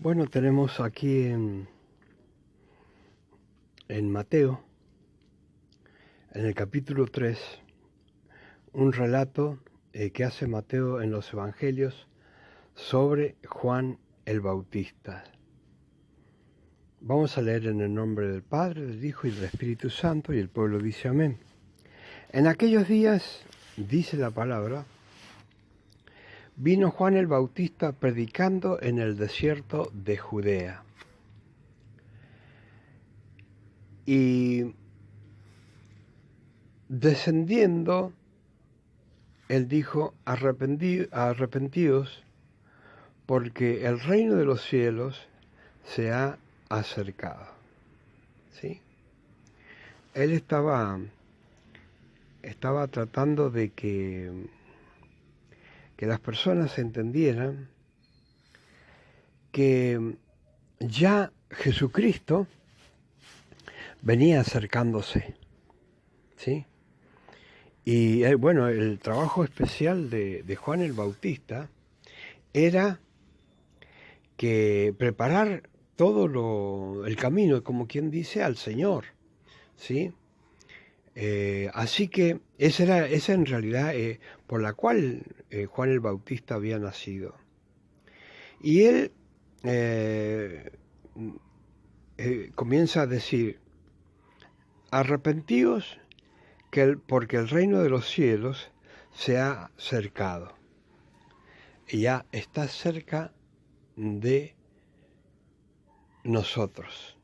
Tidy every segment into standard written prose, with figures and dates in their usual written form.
Bueno, tenemos aquí en Mateo, en el capítulo 3, un relato que hace Mateo en los Evangelios sobre Juan el Bautista. Vamos a leer en el nombre del Padre, del Hijo y del Espíritu Santo, y el pueblo dice amén. En aquellos días, dice la palabra, vino Juan el Bautista predicando en el desierto de Judea. Y descendiendo, él dijo, arrepentidos, porque el reino de los cielos se ha acercado. ¿Sí? Él estaba tratando de que las personas entendieran que ya Jesucristo venía acercándose, ¿sí? Y bueno, el trabajo especial de Juan el Bautista era que preparar todo el camino, como quien dice, al Señor, ¿sí? Así que esa en realidad por la cual Juan el Bautista había nacido. Y él comienza a decir, arrepentíos porque el reino de los cielos se ha acercado. Y ya está cerca de nosotros.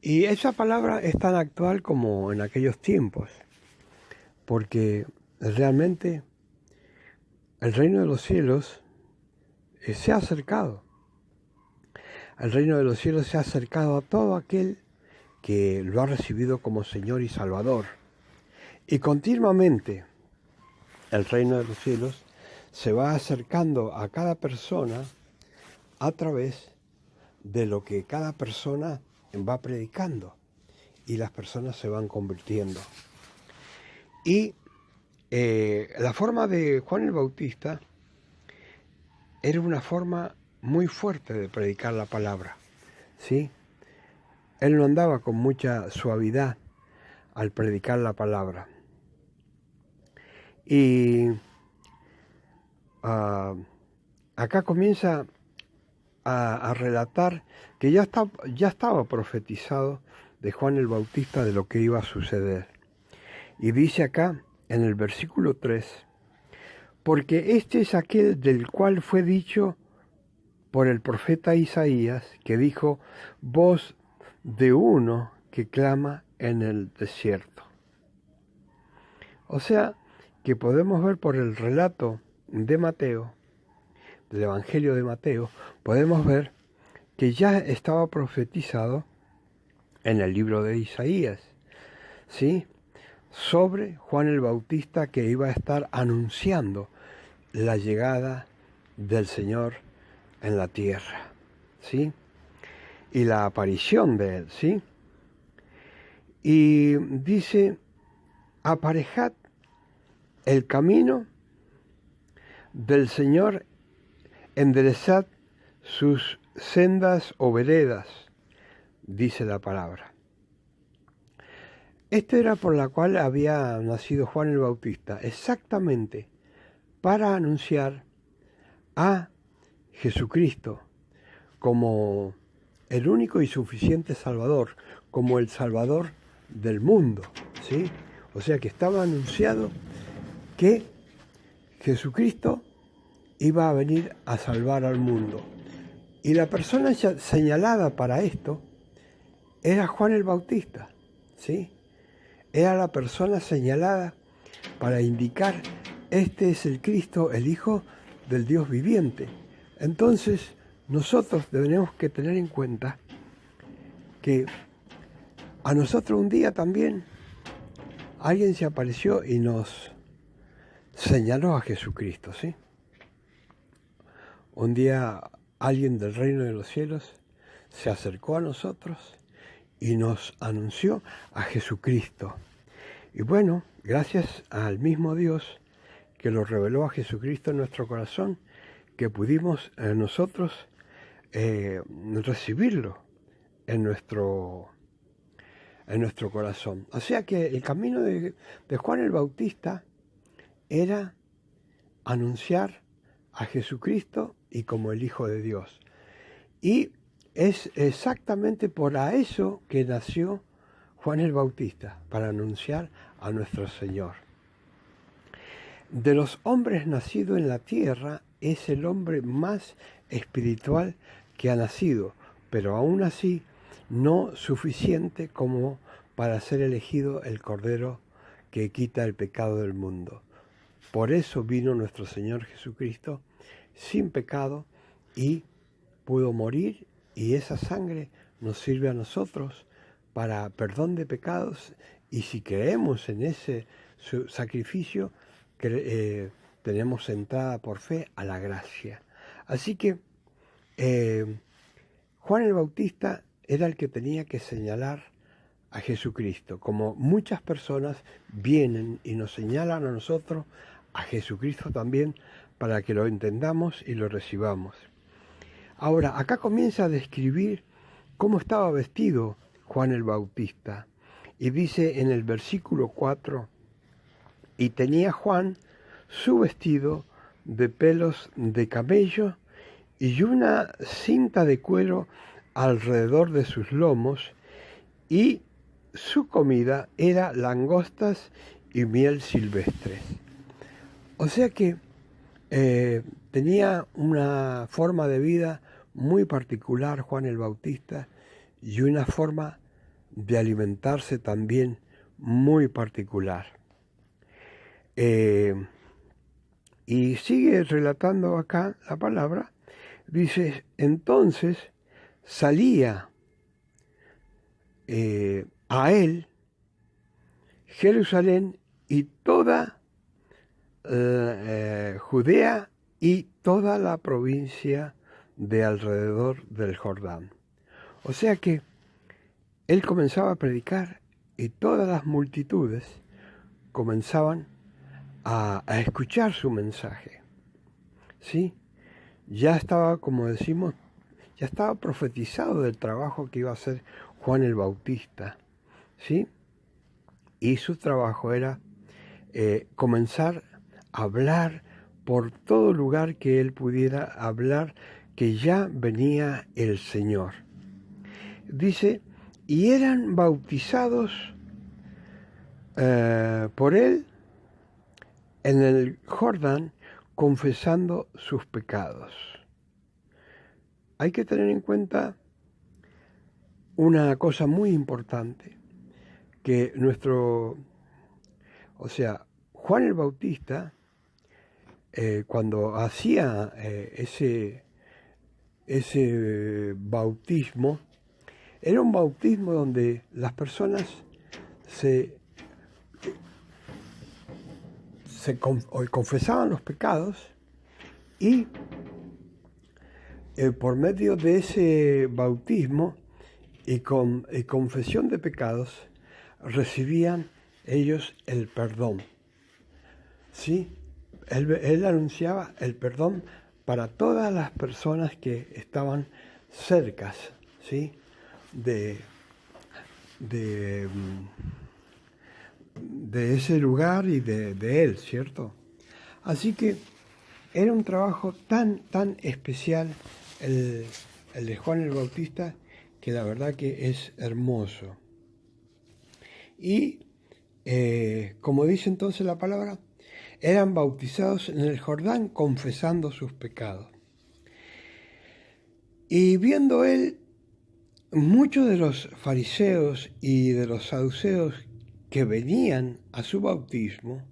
Y esa palabra es tan actual como en aquellos tiempos, porque realmente el reino de los cielos se ha acercado. El reino de los cielos se ha acercado a todo aquel que lo ha recibido como Señor y Salvador. Y continuamente el reino de los cielos se va acercando a cada persona a través de lo que cada persona va predicando, y las personas se van convirtiendo. Y la forma de Juan el Bautista era una forma muy fuerte de predicar la palabra, ¿sí? Él no andaba con mucha suavidad al predicar la palabra. Y acá comienza a relatar que ya estaba profetizado de Juan el Bautista de lo que iba a suceder. Y dice acá en el versículo 3, porque este es aquel del cual fue dicho por el profeta Isaías, que dijo, voz de uno que clama en el desierto. O sea, que podemos ver por el relato de Mateo, del Evangelio de Mateo, podemos ver que ya estaba profetizado en el libro de Isaías, ¿sí? Sobre Juan el Bautista, que iba a estar anunciando la llegada del Señor en la tierra, ¿sí? Y la aparición de él, ¿sí? Y dice, aparejad el camino del Señor, enderezad sus sendas o veredas, dice la palabra. Esto era por la cual había nacido Juan el Bautista, exactamente para anunciar a Jesucristo como el único y suficiente Salvador, como el Salvador del mundo, ¿sí? O sea que estaba anunciado que Jesucristo iba a venir a salvar al mundo. Y la persona señalada para esto era Juan el Bautista, ¿sí? Era la persona señalada para indicar, este es el Cristo, el Hijo del Dios viviente. Entonces, nosotros tenemos que tener en cuenta que a nosotros un día también alguien se apareció y nos señaló a Jesucristo, ¿sí? Un día alguien del reino de los cielos se acercó a nosotros y nos anunció a Jesucristo. Y bueno, gracias al mismo Dios que lo reveló a Jesucristo en nuestro corazón, que pudimos nosotros recibirlo en nuestro corazón. O sea que el camino de Juan el Bautista era anunciar a Jesucristo y como el Hijo de Dios. Y es exactamente por eso que nació Juan el Bautista, para anunciar a nuestro Señor. De los hombres nacidos en la tierra, es el hombre más espiritual que ha nacido, pero aún así no suficiente como para ser elegido el Cordero que quita el pecado del mundo. Por eso vino nuestro Señor Jesucristo sin pecado y pudo morir, y esa sangre nos sirve a nosotros para perdón de pecados, y si creemos en ese sacrificio, tenemos entrada por fe a la gracia. Así que Juan el Bautista era el que tenía que señalar a Jesucristo, como muchas personas vienen y nos señalan a nosotros a Jesucristo también, para que lo entendamos y lo recibamos. Ahora, acá comienza a describir cómo estaba vestido Juan el Bautista, y dice en el versículo 4, y tenía Juan su vestido de pelos de camello y una cinta de cuero alrededor de sus lomos, y su comida era langostas y miel silvestres. O sea que tenía una forma de vida muy particular Juan el Bautista, y una forma de alimentarse también muy particular. Y sigue relatando acá la palabra, dice, entonces salía a él Jerusalén y toda Judea y toda la provincia de alrededor del Jordán. O sea que él comenzaba a predicar y todas las multitudes comenzaban a escuchar su mensaje. ¿Sí? Ya estaba, como decimos, ya estaba profetizado del trabajo que iba a hacer Juan el Bautista. ¿Sí? Y su trabajo era comenzar a hablar por todo lugar que él pudiera hablar, que ya venía el Señor. Dice, y eran bautizados por él en el Jordán, confesando sus pecados. Hay que tener en cuenta una cosa muy importante, que Juan el Bautista, cuando hacía ese bautismo, era un bautismo donde las personas confesaban los pecados, y por medio de ese bautismo y confesión de pecados recibían ellos el perdón. ¿Sí? Él anunciaba el perdón para todas las personas que estaban cercas, ¿sí? de ese lugar y de él, ¿cierto? Así que era un trabajo tan especial el de Juan el Bautista, que la verdad que es hermoso. Y como dice entonces la palabra, eran bautizados en el Jordán confesando sus pecados. Y viendo él muchos de los fariseos y de los saduceos que venían a su bautismo,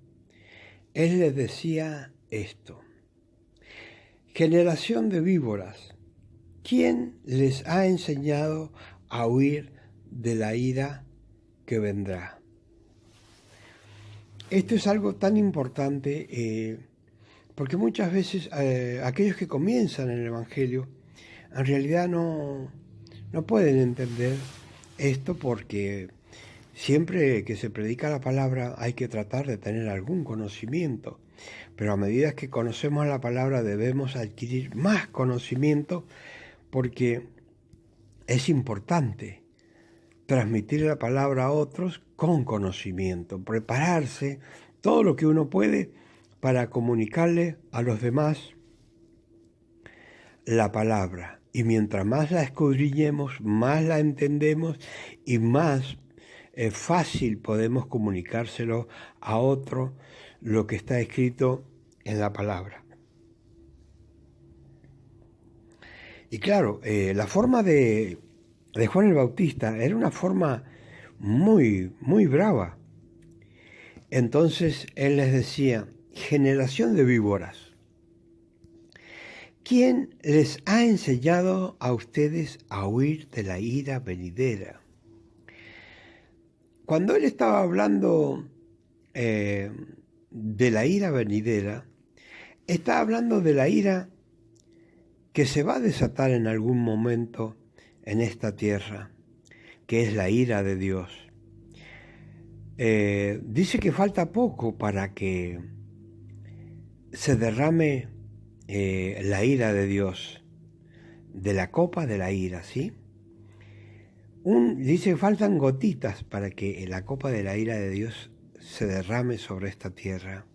él les decía esto: generación de víboras, ¿quién les ha enseñado a huir de la ira que vendrá? Esto es algo tan importante porque muchas veces aquellos que comienzan en el Evangelio en realidad no pueden entender esto, porque siempre que se predica la palabra hay que tratar de tener algún conocimiento, pero a medida que conocemos la palabra debemos adquirir más conocimiento porque es importante transmitir la palabra a otros con conocimiento, prepararse todo lo que uno puede para comunicarle a los demás la palabra. Y mientras más la escudriñemos, más la entendemos y más fácil podemos comunicárselo a otro lo que está escrito en la palabra. Y claro, la forma de Juan el Bautista era una forma muy, muy brava. Entonces él les decía: generación de víboras, ¿quién les ha enseñado a ustedes a huir de la ira venidera? Cuando él estaba hablando de la ira venidera, está hablando de la ira que se va a desatar en algún momento en esta tierra, que es la ira de Dios. Dice que falta poco para que se derrame la ira de Dios, de la copa de la ira, ¿sí? Dice que faltan gotitas para que la copa de la ira de Dios se derrame sobre esta tierra.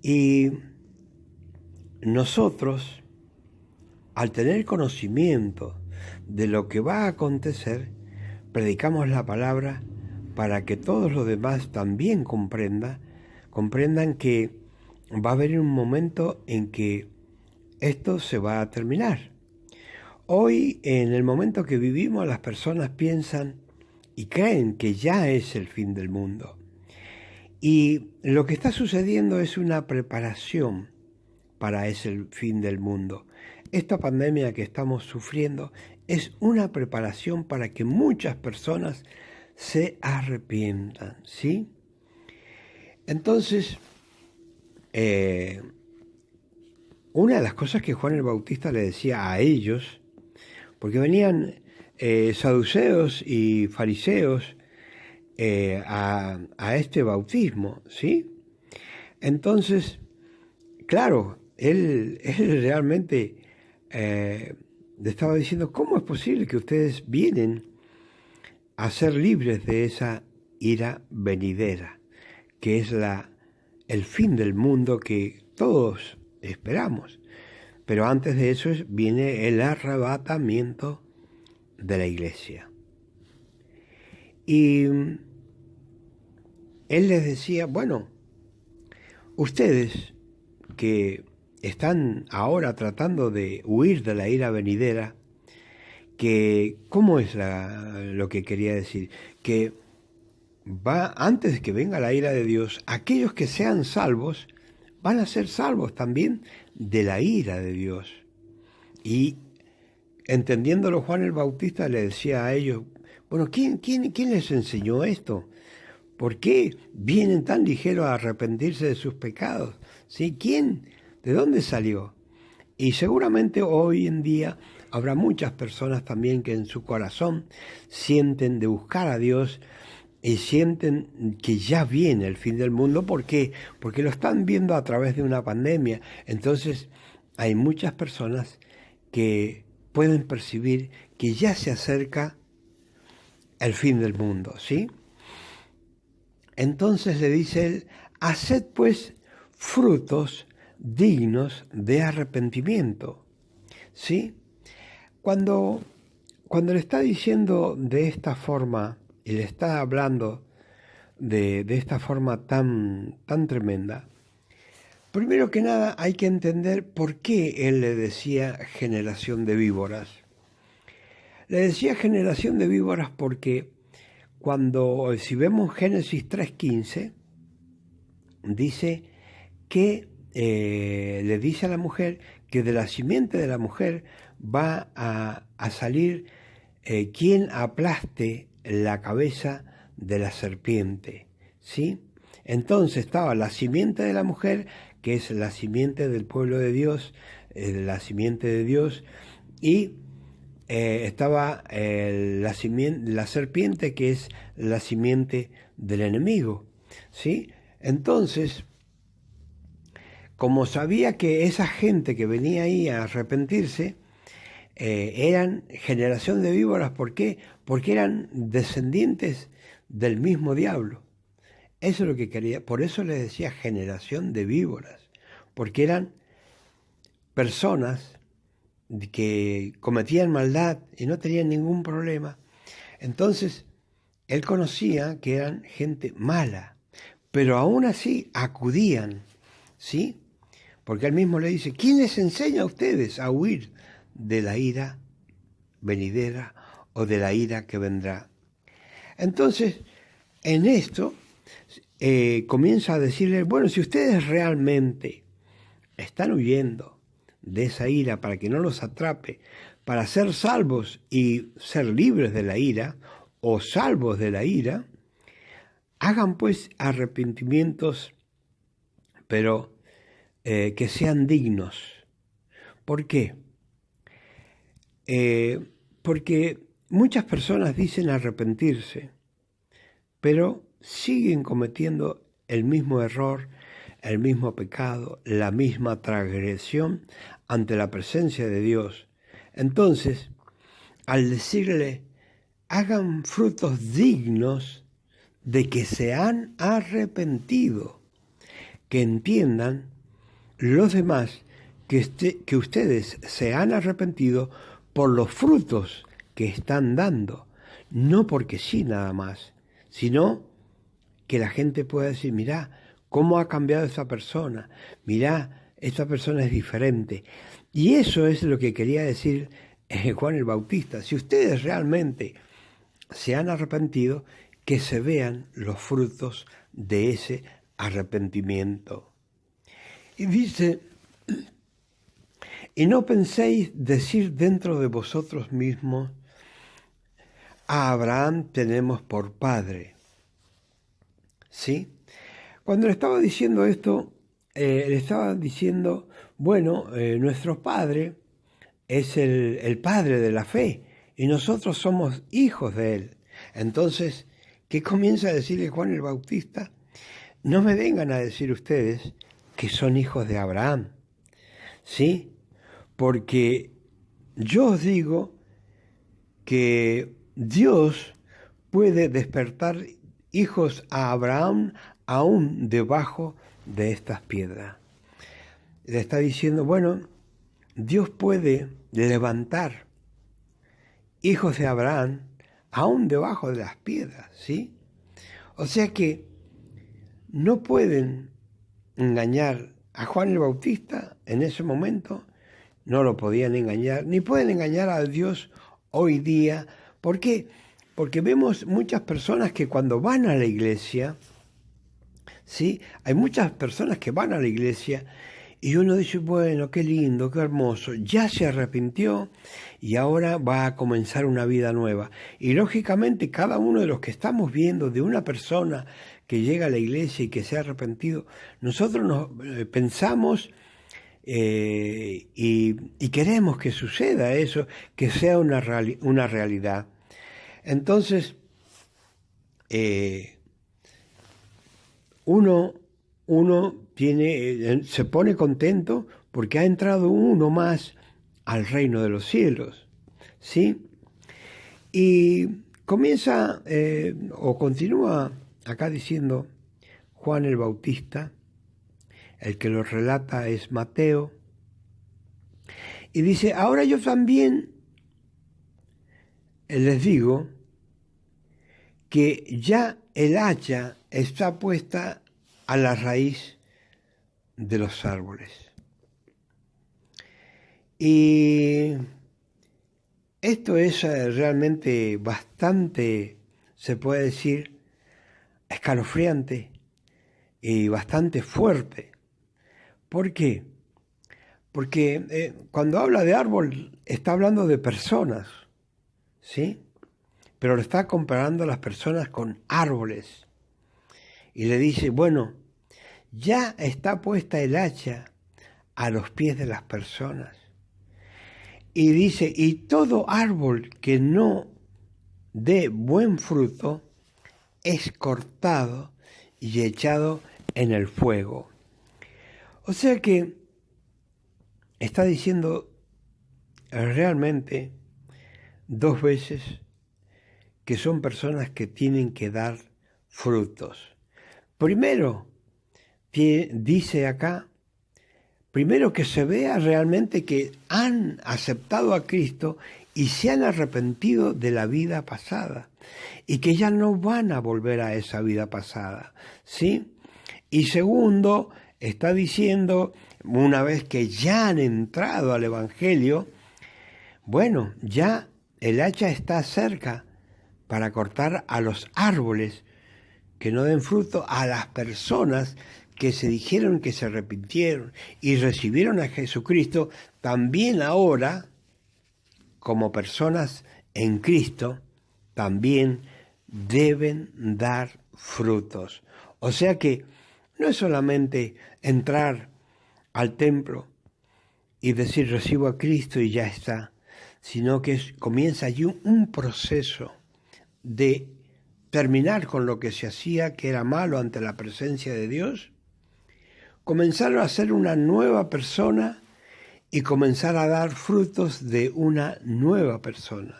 Y nosotros, al tener conocimiento de lo que va a acontecer, predicamos la palabra para que todos los demás también comprendan que va a haber un momento en que esto se va a terminar. Hoy, en el momento que vivimos, las personas piensan y creen que ya es el fin del mundo. Y lo que está sucediendo es una preparación para ese fin del mundo. Esta pandemia que estamos sufriendo es una preparación para que muchas personas se arrepientan, ¿sí? Entonces, una de las cosas que Juan el Bautista le decía a ellos, porque venían saduceos y fariseos a este bautismo, ¿sí? Entonces, claro, él realmente le estaba diciendo: ¿cómo es posible que ustedes vienen a ser libres de esa ira venidera, que es el fin del mundo que todos esperamos? Pero antes de eso viene el arrebatamiento de la iglesia. Y él les decía: bueno, ustedes que están ahora tratando de huir de la ira venidera, que ¿cómo es lo que quería decir? Que antes de que venga la ira de Dios, aquellos que sean salvos van a ser salvos también de la ira de Dios. Y entendiéndolo, Juan el Bautista le decía a ellos: bueno, ¿quién les enseñó esto? ¿Por qué vienen tan ligeros a arrepentirse de sus pecados? ¿Sí? ¿Quién? ¿De dónde salió? Y seguramente hoy en día habrá muchas personas también que en su corazón sienten de buscar a Dios y sienten que ya viene el fin del mundo. ¿Por qué? Porque lo están viendo a través de una pandemia. Entonces hay muchas personas que pueden percibir que ya se acerca el fin del mundo, ¿sí? Entonces le dice él: haced pues frutos dignos de arrepentimiento, ¿sí? Cuando le está diciendo de esta forma y le está hablando de esta forma tan tremenda, primero que nada hay que entender por qué él le decía generación de víboras. Le decía generación de víboras porque si vemos Génesis 3:15, dice que le dice a la mujer que de la simiente de la mujer va a salir quien aplaste la cabeza de la serpiente, ¿sí? Entonces estaba la simiente de la mujer, que es la simiente del pueblo de Dios, la simiente de Dios, y estaba la serpiente, que es la simiente del enemigo, ¿sí? Entonces, como sabía que esa gente que venía ahí a arrepentirse, eran generación de víboras. ¿Por qué? Porque eran descendientes del mismo diablo. Eso es lo que quería. Por eso les decía generación de víboras, porque eran personas que cometían maldad y no tenían ningún problema. Entonces, él conocía que eran gente mala, pero aún así acudían, ¿sí? Porque él mismo le dice, ¿quién les enseña a ustedes a huir de la ira venidera o de la ira que vendrá? Entonces, en esto comienza a decirle, bueno, si ustedes realmente están huyendo de esa ira para que no los atrape, para ser salvos y ser libres de la ira, o salvos de la ira, hagan pues arrepentimientos, pero que sean dignos. ¿Por qué? Porque muchas personas dicen arrepentirse, pero siguen cometiendo el mismo error, el mismo pecado, la misma transgresión ante la presencia de Dios. Entonces, al decirle, hagan frutos dignos de que se han arrepentido, que entiendan los demás que ustedes se han arrepentido por los frutos que están dando, no porque sí nada más, sino que la gente pueda decir, mirá, cómo ha cambiado esta persona, mirá, esta persona es diferente. Y eso es lo que quería decir Juan el Bautista. Si ustedes realmente se han arrepentido, que se vean los frutos de ese arrepentimiento. Y dice, y no penséis decir dentro de vosotros mismos, a Abraham tenemos por padre. ¿Sí? Cuando le estaba diciendo esto, le estaba diciendo, bueno, nuestro padre es el padre de la fe y nosotros somos hijos de él. Entonces, ¿qué comienza a decirle Juan el Bautista? No me vengan a decir ustedes que son hijos de Abraham, ¿sí? Porque yo os digo que Dios puede despertar hijos a Abraham aún debajo de estas piedras. Le está diciendo, bueno, Dios puede levantar hijos de Abraham aún debajo de las piedras, ¿sí? O sea que no pueden engañar a Juan el Bautista en ese momento, no lo podían engañar, ni pueden engañar a Dios hoy día. ¿Por qué? Porque vemos muchas personas que cuando van a la iglesia, ¿sí? Hay muchas personas que van a la iglesia y uno dice, bueno, qué lindo, qué hermoso, ya se arrepintió y ahora va a comenzar una vida nueva. Y lógicamente cada uno de los que estamos viendo de una persona que llega a la iglesia y que se ha arrepentido, nosotros nos pensamos y queremos que suceda eso, que sea una realidad. Entonces, uno se pone contento porque ha entrado uno más al reino de los cielos, ¿sí? Y comienza o continúa acá diciendo Juan el Bautista, el que lo relata es Mateo, y dice, ahora yo también les digo que ya el hacha está puesta a la raíz de los árboles. Y esto es realmente bastante, se puede decir, escalofriante y bastante fuerte. ¿Por qué? Porque cuando habla de árbol está hablando de personas, ¿sí? Pero lo está comparando a las personas con árboles. Y le dice, bueno, ya está puesta el hacha a los pies de las personas. Y dice, y todo árbol que no dé buen fruto es cortado y echado en el fuego. O sea que está diciendo, realmente dos veces que son personas que tienen que dar frutos. Primero, dice acá, primero que se vea realmente que han aceptado a Cristo y se han arrepentido de la vida pasada y que ya no van a volver a esa vida pasada, ¿sí? Y segundo, está diciendo, una vez que ya han entrado al Evangelio, bueno, ya el hacha está cerca para cortar a los árboles que no den fruto, a las personas que se dijeron que se arrepintieron y recibieron a Jesucristo, también ahora, como personas en Cristo, también deben dar frutos. O sea que no es solamente entrar al templo y decir recibo a Cristo y ya está, sino que comienza allí un proceso de terminar con lo que se hacía que era malo ante la presencia de Dios, comenzar a ser una nueva persona y comenzar a dar frutos de una nueva persona.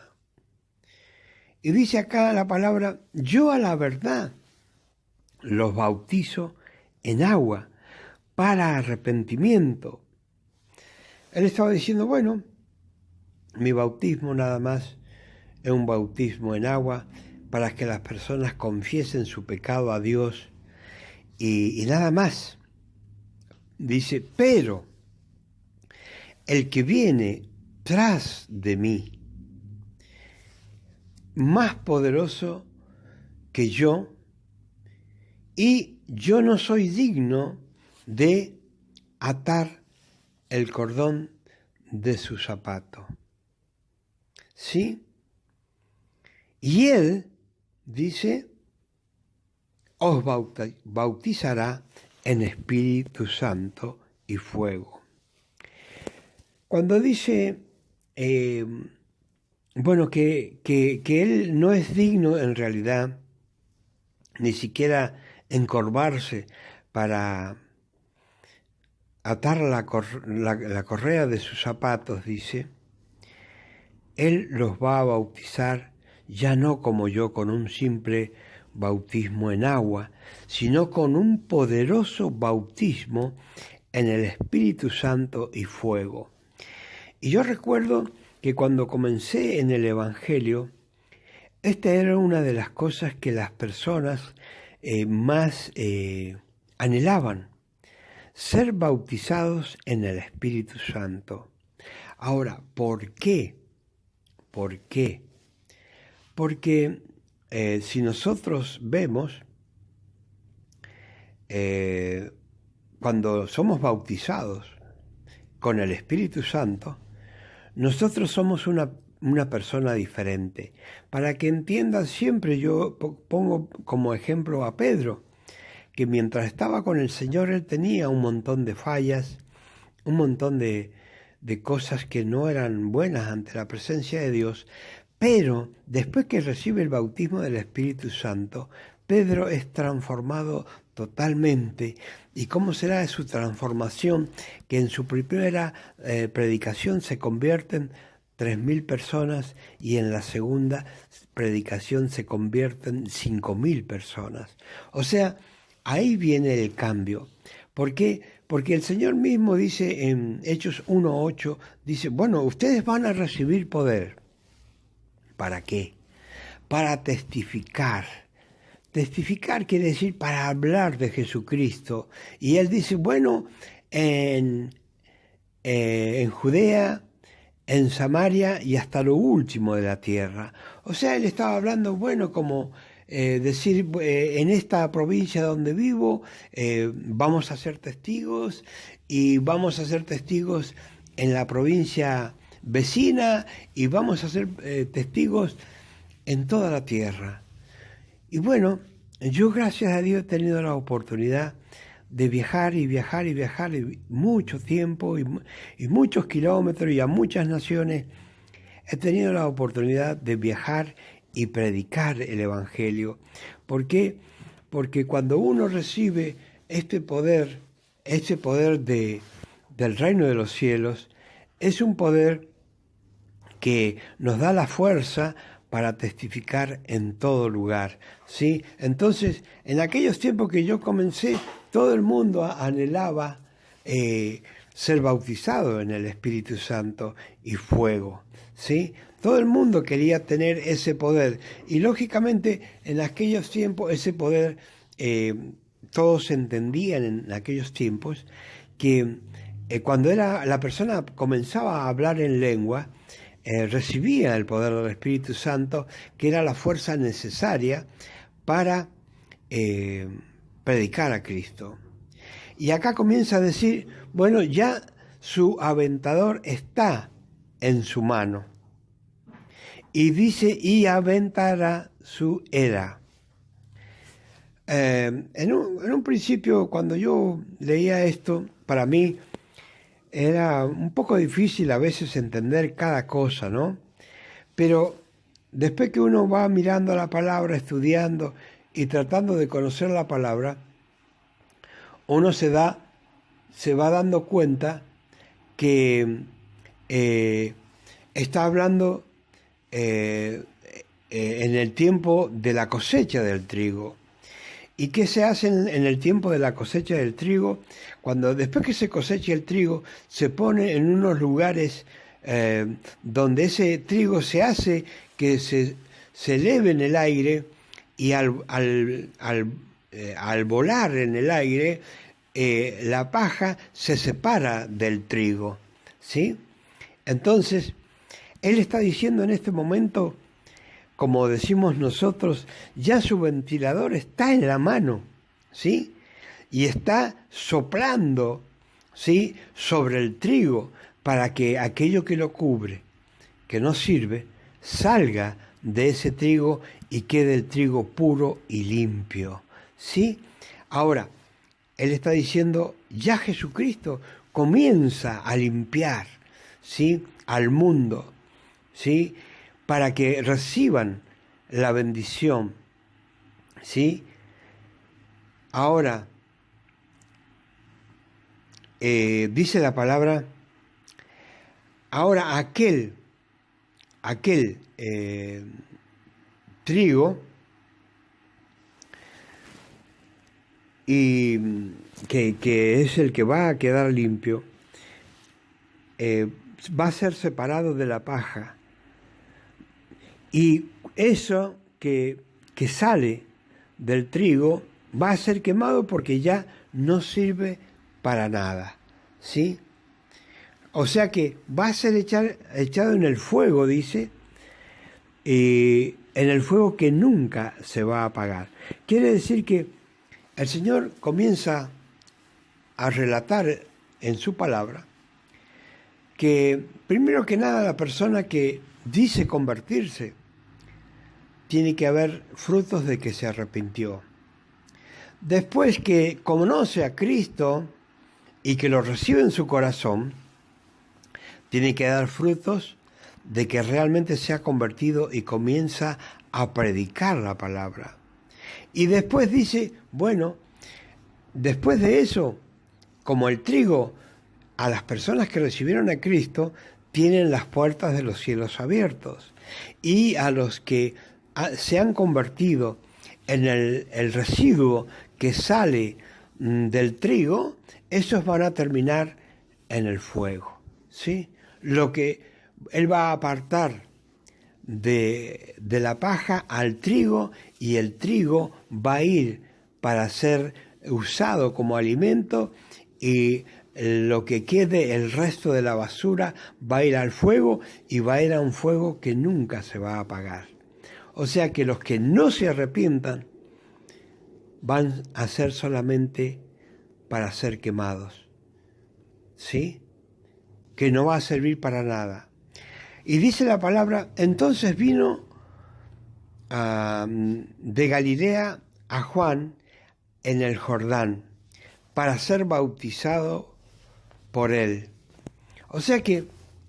Y dice acá la palabra, yo a la verdad los bautizo en agua para arrepentimiento. Él estaba diciendo, bueno, mi bautismo nada más es un bautismo en agua para que las personas confiesen su pecado a Dios y nada más. Dice, pero el que viene tras de mí, más poderoso que yo, y yo no soy digno de atar el cordón de su zapato. ¿Sí? Y él, dice, os bautizará en Espíritu Santo y fuego. Cuando dice, bueno, que él no es digno en realidad, ni siquiera encorvarse para atar la correa de sus zapatos, dice, él los va a bautizar ya no como yo con un simple bautismo en agua, sino con un poderoso bautismo en el Espíritu Santo y fuego. Y yo recuerdo que cuando comencé en el Evangelio, esta era una de las cosas que las personas más anhelaban, ser bautizados en el Espíritu Santo. Ahora, ¿por qué? ¿Por qué? Porque si nosotros vemos, cuando somos bautizados con el Espíritu Santo, nosotros somos una persona diferente. Para que entiendan, siempre yo pongo como ejemplo a Pedro, que mientras estaba con el Señor, él tenía un montón de fallas, un montón de cosas que no eran buenas ante la presencia de Dios, pero después que recibe el bautismo del Espíritu Santo, Pedro es transformado totalmente. ¿Y cómo será su transformación? Que en su primera predicación se convierten 3.000 personas y en la segunda predicación se convierten 5.000 personas. O sea, ahí viene el cambio. ¿Por qué? Porque el Señor mismo dice en Hechos 1:8, dice, bueno, ustedes van a recibir poder. ¿Para qué? Para testificar. Testificar quiere decir para hablar de Jesucristo. Y él dice, bueno, en Judea, en Samaria y hasta lo último de la tierra. O sea, él estaba hablando, bueno, como decir, en esta provincia donde vivo, vamos a ser testigos y vamos a ser testigos en la provincia vecina y vamos a ser testigos en toda la tierra. Y bueno, yo gracias a Dios he tenido la oportunidad de viajar y viajar y viajar mucho tiempo y muchos kilómetros y a muchas naciones. He tenido la oportunidad de viajar y predicar el Evangelio. ¿Por qué? Porque cuando uno recibe este poder del reino de los cielos, es un poder que nos da la fuerza para testificar en todo lugar, ¿sí? Entonces, en aquellos tiempos que yo comencé, todo el mundo anhelaba ser bautizado en el Espíritu Santo y fuego, ¿sí? Todo el mundo quería tener ese poder. Y lógicamente, en aquellos tiempos, ese poder, todos entendían en aquellos tiempos que cuando la persona comenzaba a hablar en lengua, recibía el poder del Espíritu Santo, que era la fuerza necesaria para predicar a Cristo. Y acá comienza a decir, bueno, ya su aventador está en su mano. Y dice, y aventará su era. En un principio, cuando yo leía esto, para mí era un poco difícil a veces entender cada cosa, ¿no? Pero después que uno va mirando la palabra, estudiando y tratando de conocer la palabra, uno se va dando cuenta que está hablando en el tiempo de la cosecha del trigo. ¿Y qué se hace en el tiempo de la cosecha del trigo? Cuando después que se cosecha el trigo, se pone en unos lugares donde ese trigo se hace que se eleve en el aire, y al volar en el aire, la paja se separa del trigo, ¿sí? Entonces, él está diciendo en este momento, como decimos nosotros, ya su ventilador está en la mano, ¿sí? Y está soplando, ¿sí?, sobre el trigo, para que aquello que lo cubre, que no sirve, salga de ese trigo y quede el trigo puro y limpio, ¿sí? Ahora, él está diciendo, ya Jesucristo comienza a limpiar, ¿sí?, al mundo, ¿sí?, para que reciban la bendición, ¿sí? Ahora, dice la palabra, ahora aquel trigo y que es el que va a quedar limpio, va a ser separado de la paja. Y eso que sale del trigo va a ser quemado porque ya no sirve para nada, ¿sí? O sea que va a ser echado en el fuego, dice, en el fuego que nunca se va a apagar. Quiere decir que el Señor comienza a relatar en su palabra que, primero que nada, la persona que dice convertirse, tiene que haber frutos de que se arrepintió. Después que conoce a Cristo y que lo recibe en su corazón, tiene que dar frutos de que realmente se ha convertido y comienza a predicar la palabra. Y después dice, bueno, después de eso, como el trigo, a las personas que recibieron a Cristo tienen las puertas de los cielos abiertos. Y a los que se han convertido en el residuo que sale del trigo, esos van a terminar en el fuego, ¿sí? Lo que él va a apartar de la paja al trigo, y el trigo va a ir para ser usado como alimento, y lo que quede, el resto de la basura, va a ir al fuego, y va a ir a un fuego que nunca se va a apagar. O sea que los que no se arrepientan van a ser solamente para ser quemados, ¿sí? Que no va a servir para nada. Y dice la palabra, entonces vino de Galilea a Juan en el Jordán para ser bautizado por él. O sea que,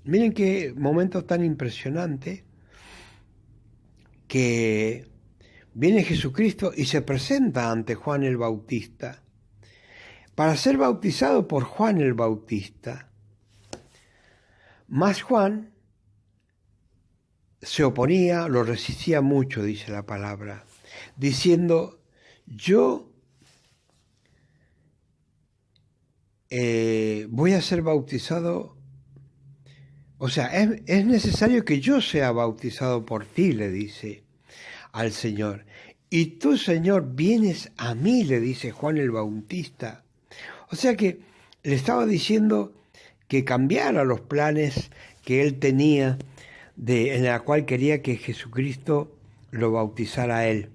miren qué momento tan impresionante, que viene Jesucristo y se presenta ante Juan el Bautista para ser bautizado por Juan el Bautista. Más Juan se oponía, lo resistía mucho, dice la palabra, diciendo, yo voy a ser bautizado, o sea, es necesario que yo sea bautizado por ti, le dice al Señor. Y tú, Señor, vienes a mí, le dice Juan el Bautista. O sea que le estaba diciendo que cambiara los planes que él tenía, en la cual quería que Jesucristo lo bautizara a él,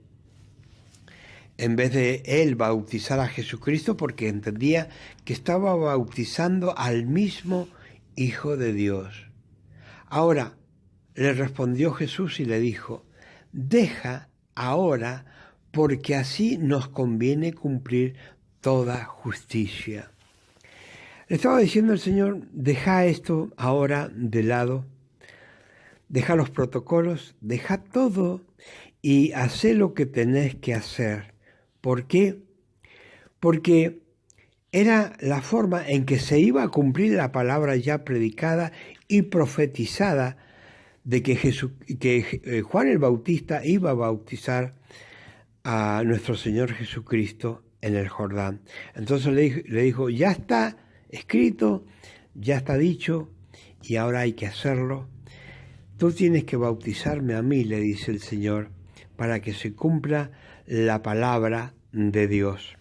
en vez de él bautizar a Jesucristo, porque entendía que estaba bautizando al mismo Hijo de Dios. Ahora, le respondió Jesús y le dijo, deja ahora, porque así nos conviene cumplir toda justicia. Le estaba diciendo el Señor, deja esto ahora de lado, deja los protocolos, deja todo y hacé lo que tenés que hacer. ¿Por qué? Porque era la forma en que se iba a cumplir la palabra ya predicada y profetizada de que Juan el Bautista iba a bautizar a nuestro Señor Jesucristo en el Jordán. Entonces le dijo, ya está escrito, ya está dicho, y ahora hay que hacerlo. Tú tienes que bautizarme a mí, le dice el Señor, para que se cumpla la palabra de Dios.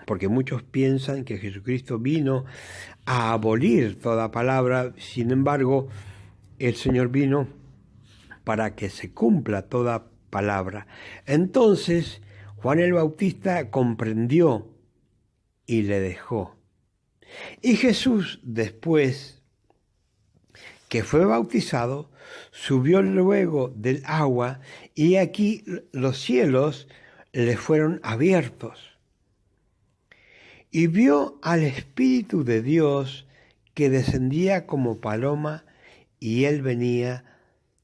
Porque muchos piensan que Jesucristo vino a abolir toda palabra, sin embargo, el Señor vino para que se cumpla toda palabra. Entonces, Juan el Bautista comprendió y le dejó. Y Jesús, después que fue bautizado, subió luego del agua y aquí los cielos le fueron abiertos. Y vio al Espíritu de Dios que descendía como paloma y él venía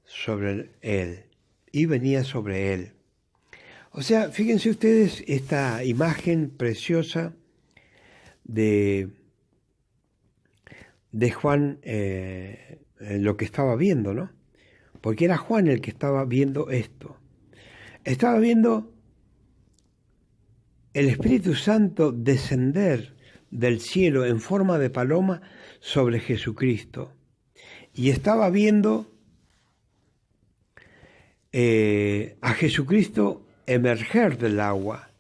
sobre él. Y venía sobre él. O sea, fíjense ustedes esta imagen preciosa de Juan, lo que estaba viendo, ¿no? Porque era Juan el que estaba viendo esto. Estaba viendo el Espíritu Santo descender del cielo en forma de paloma sobre Jesucristo. Y estaba viendo a Jesucristo emerger del agua.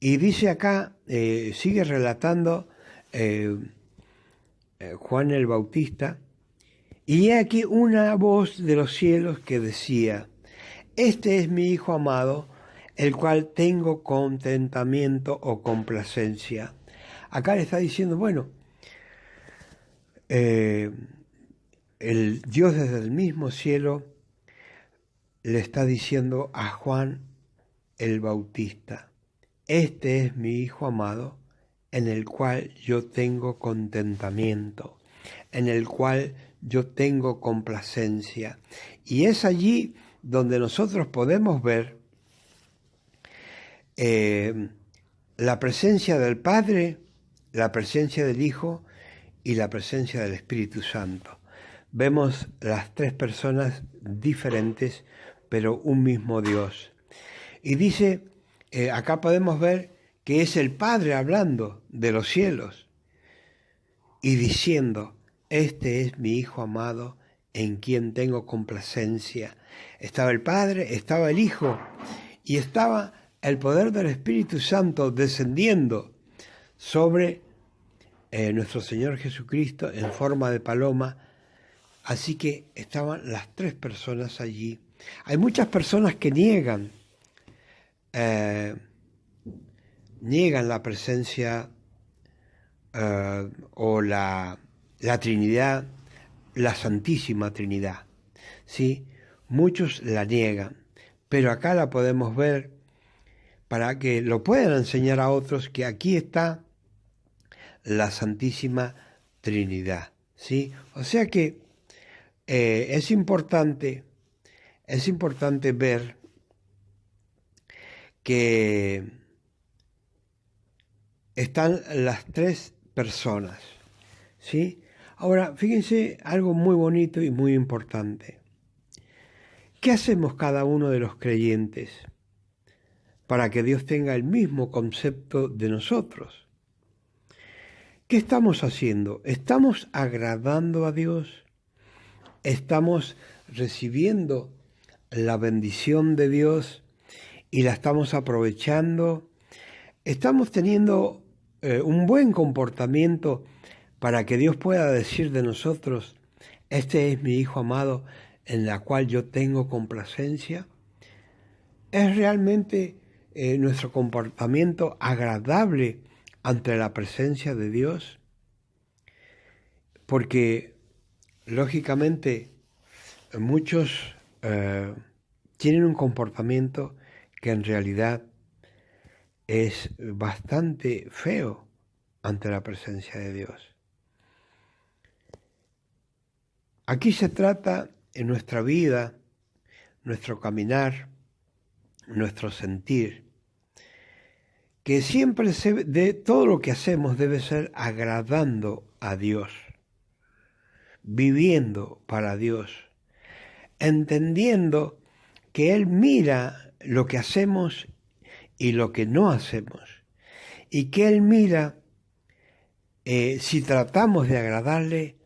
Y dice acá, sigue relatando Juan el Bautista, y he aquí una voz de los cielos que decía, este es mi Hijo amado, el cual tengo contentamiento o complacencia. Acá le está diciendo, bueno, el Dios desde el mismo cielo le está diciendo a Juan el Bautista, este es mi Hijo amado, en el cual yo tengo contentamiento, en el cual yo tengo complacencia. Y es allí donde nosotros podemos ver la presencia del Padre, la presencia del Hijo y la presencia del Espíritu Santo. Vemos las tres personas diferentes, pero un mismo Dios. Y dice, acá podemos ver que es el Padre hablando de los cielos y diciendo, este es mi Hijo amado en quien tengo complacencia. Estaba el Padre, estaba el Hijo y estaba el poder del Espíritu Santo descendiendo sobre nuestro Señor Jesucristo en forma de paloma. Así que estaban las tres personas allí. Hay muchas personas que niegan la presencia o la Trinidad, la Santísima Trinidad, ¿sí? Muchos la niegan, pero acá la podemos ver para que lo puedan enseñar a otros que aquí está la Santísima Trinidad, ¿sí? O sea que es importante ver que están las tres personas, ¿sí? Ahora, fíjense algo muy bonito y muy importante. ¿Qué hacemos cada uno de los creyentes para que Dios tenga el mismo concepto de nosotros? ¿Qué estamos haciendo? ¿Estamos agradando a Dios? ¿Estamos recibiendo la bendición de Dios y la estamos aprovechando? ¿Estamos teniendo un buen comportamiento para que Dios pueda decir de nosotros, este es mi Hijo amado en la cual yo tengo complacencia? ¿Es realmente nuestro comportamiento agradable ante la presencia de Dios? Porque, lógicamente, muchos tienen un comportamiento que en realidad es bastante feo ante la presencia de Dios. Aquí se trata en nuestra vida, nuestro caminar, nuestro sentir, que siempre de todo lo que hacemos debe ser agradando a Dios, viviendo para Dios, entendiendo que Él mira lo que hacemos y lo que no hacemos, y que Él mira si tratamos de agradarle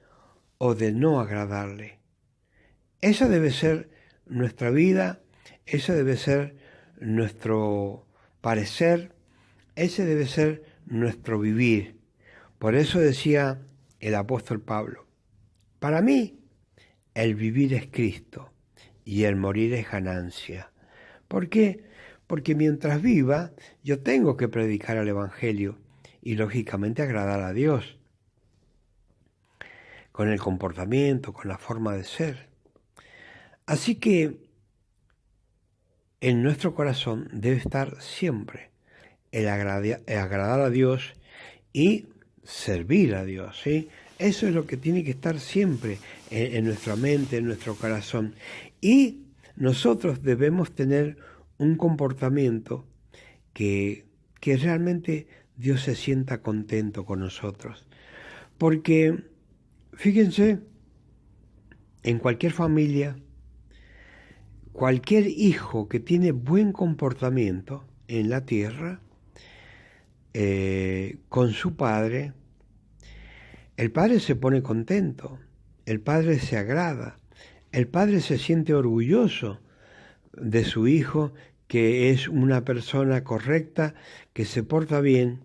o de no agradarle. Esa debe ser nuestra vida, ese debe ser nuestro parecer, ese debe ser nuestro vivir. Por eso decía el apóstol Pablo, para mí el vivir es Cristo y el morir es ganancia. ¿Por qué? Porque mientras viva yo tengo que predicar el Evangelio y lógicamente agradar a Dios con el comportamiento, con la forma de ser. Así que en nuestro corazón debe estar siempre el agradar a Dios y servir a Dios, ¿sí? Eso es lo que tiene que estar siempre en nuestra mente, en nuestro corazón. Y nosotros debemos tener un comportamiento que realmente Dios se sienta contento con nosotros. Porque, fíjense, en cualquier familia, cualquier hijo que tiene buen comportamiento en la tierra, con su padre, el padre se pone contento, el padre se agrada, el padre se siente orgulloso de su hijo, que es una persona correcta, que se porta bien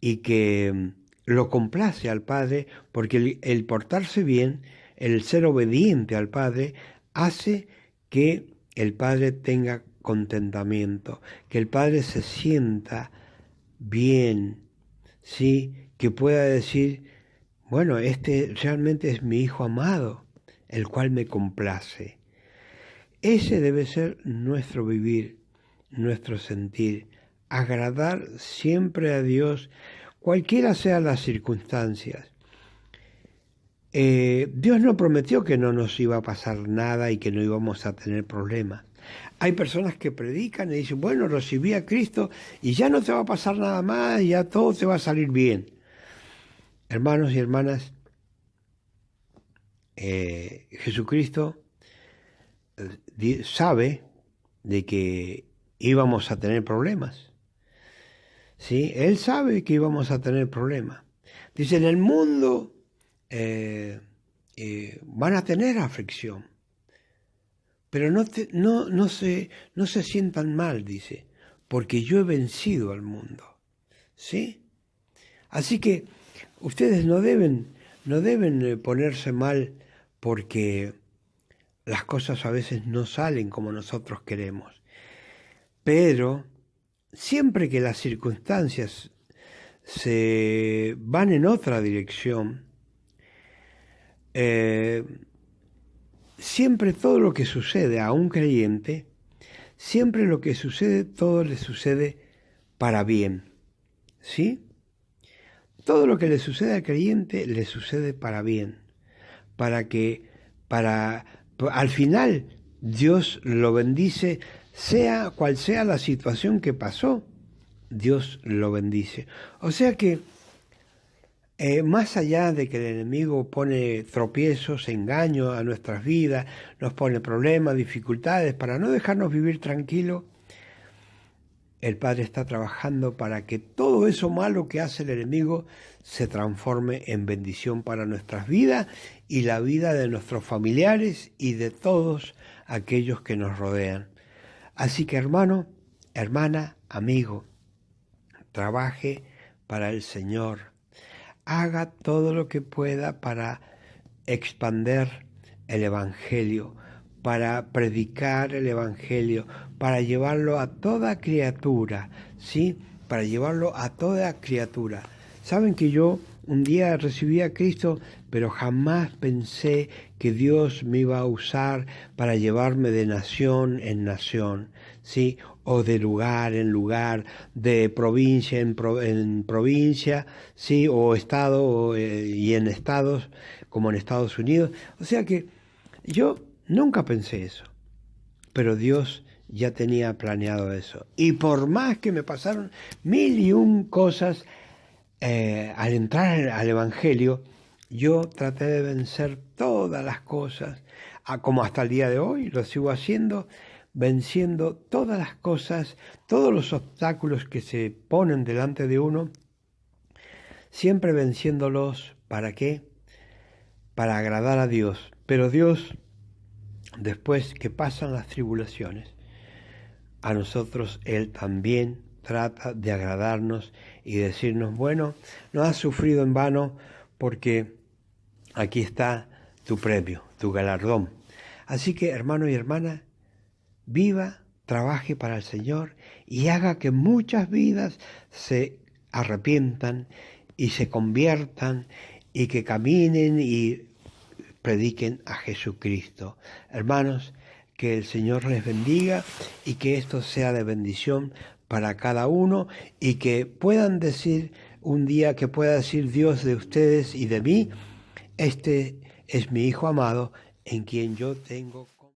y que lo complace al padre, porque el portarse bien, el ser obediente al padre, hace que el padre tenga contentamiento, que el padre se sienta bien, ¿sí? Que pueda decir, bueno, este realmente es mi hijo amado, el cual me complace. Ese debe ser nuestro vivir, nuestro sentir, agradar siempre a Dios, cualquiera sean las circunstancias. Dios no prometió que no nos iba a pasar nada y que no íbamos a tener problemas. Hay personas que predican y dicen, bueno, recibí a Cristo y ya no te va a pasar nada más, ya todo te va a salir bien. Hermanos y hermanas, Jesucristo sabe de que íbamos a tener problemas. ¿Sí? Él sabe que íbamos a tener problemas. Dice, en el mundo van a tener aflicción. Pero no se sientan mal, dice, porque yo he vencido al mundo. ¿Sí? Así que ustedes no deben ponerse mal porque las cosas a veces no salen como nosotros queremos. Pero siempre que las circunstancias se van en otra dirección, siempre todo lo que sucede a un creyente, siempre lo que sucede, todo le sucede para bien. ¿Sí? Todo lo que le sucede al creyente le sucede para bien. Al final Dios lo bendice, sea cual sea la situación que pasó, Dios lo bendice. O sea que Más allá de que el enemigo pone tropiezos, engaños a nuestras vidas, nos pone problemas, dificultades, para no dejarnos vivir tranquilos, el Padre está trabajando para que todo eso malo que hace el enemigo se transforme en bendición para nuestras vidas y la vida de nuestros familiares y de todos aquellos que nos rodean. Así que hermano, hermana, amigo, trabaje para el Señor. Haga todo lo que pueda para expander el Evangelio, para predicar el Evangelio, para llevarlo a toda criatura, ¿sí? Para llevarlo a toda criatura. Saben que yo un día recibí a Cristo, pero jamás pensé que Dios me iba a usar para llevarme de nación en nación, ¿sí? O de lugar en lugar, de provincia en provincia, ¿sí? O estado y en estados, como en Estados Unidos. O sea que yo nunca pensé eso, pero Dios ya tenía planeado eso. Y por más que me pasaron 1001 cosas, al entrar al Evangelio, yo traté de vencer todas las cosas, como hasta el día de hoy lo sigo haciendo, venciendo todas las cosas, todos los obstáculos que se ponen delante de uno, siempre venciéndolos. ¿Para qué? Para agradar a Dios. Pero Dios, después que pasan las tribulaciones, a nosotros Él también trata de agradarnos y decirnos, bueno, no has sufrido en vano porque aquí está tu premio, tu galardón. Así que, hermano y hermana, viva, trabaje para el Señor y haga que muchas vidas se arrepientan y se conviertan y que caminen y prediquen a Jesucristo. Hermanos, que el Señor les bendiga y que esto sea de bendición para cada uno y que puedan decir un día, que pueda decir Dios de ustedes y de mí, este es mi Hijo amado en quien yo tengo